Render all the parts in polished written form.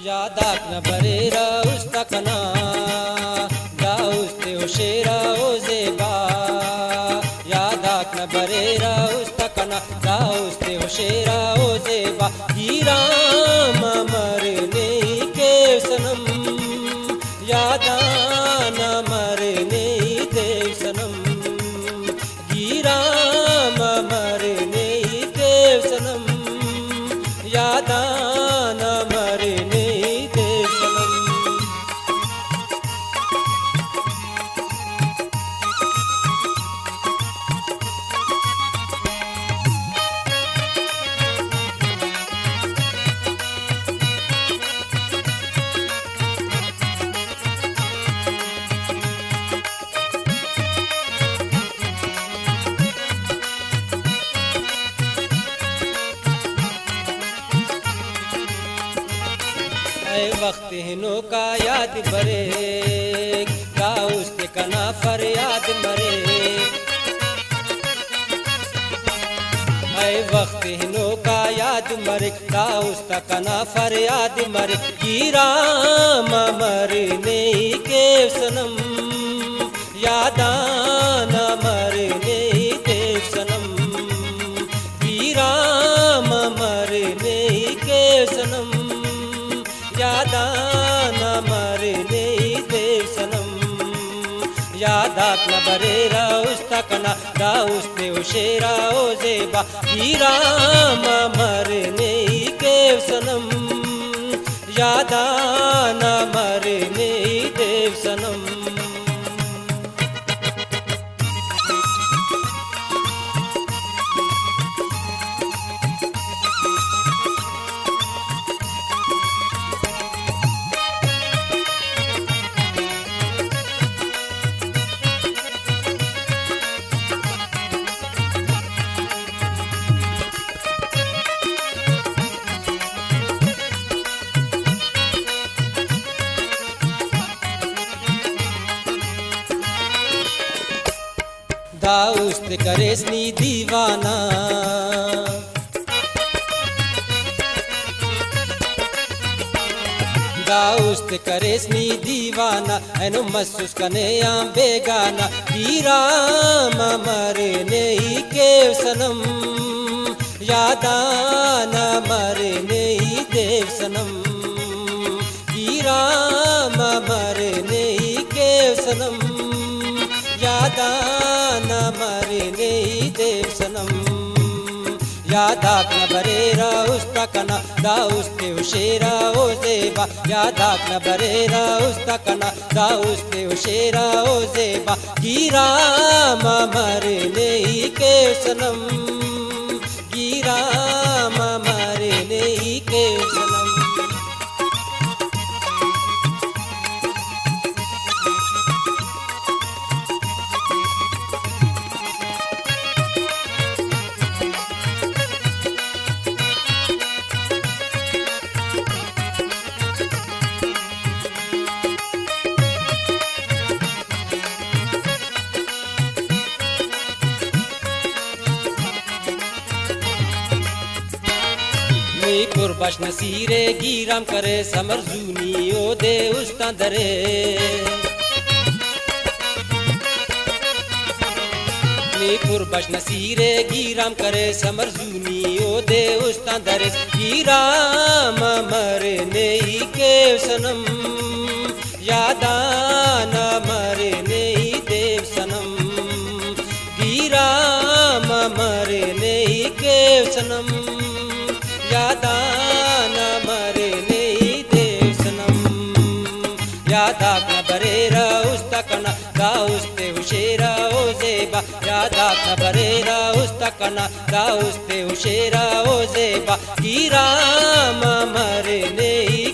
Yadakna barera ustakana Dauste ushera ozeba Yadakna barera ustakana Dauste ushera ozeba Girama marne ke sanam Yadana marne ke sanam Girama marne ke sanam Yadana marne ke sanam वक्त हिनो का याद बरे गाउस्ते कना फरियाद मरे वक्त हिनो का याद मरे गाउस्ता कना फरियाद मरे गिराम मरने के सनम यादाना मरने के सनम गिराम मरने के सनम यादाना मरने दे सनम यादाकना बरेरा उस्तकना दाउस्ते उशेरा ओजेबा गिरामा मरने के सनम यादाना मरने दे सनम दाउस्त करेसनी दीवाना दाउस्त करेसनी दीवाना एनो महसूस कने या बेगाना गिराम मरने के सनम यादाना मरने देव सनम गिराम मरने के सनम यादाना मरने देव सनम यादाकना बरेरा उस्तकना दाउस्ते उशेरा ओजेबा यादाकना बरेरा उस्तकना दाउस्ते उशेरा ओजेबा गिरामा मरने के सनम गिरामा मरने के सनम कुर्बाश नसीरे गिराम करे समरजूनी ओ दे उस्ता दरे कुर्बाश नसीरे गिराम करे समरजूनी ओ दे उस्ता दरे गिराम मरने के सनम यादाना मरने देव सनम गिराम मरने के सनम यादाना मरने देव सनम यादाकना बरेरा उस्तकना दाउस्ते उशेरा ओजेबा यादाकना बरेरा उस्तकना दाउस्ते उशेरा ओजेबा गिरामा मरने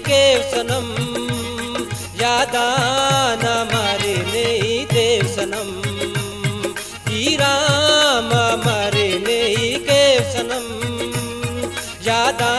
के सनम यादाना मरने देव सनम गिरामा मरने के सनम यादा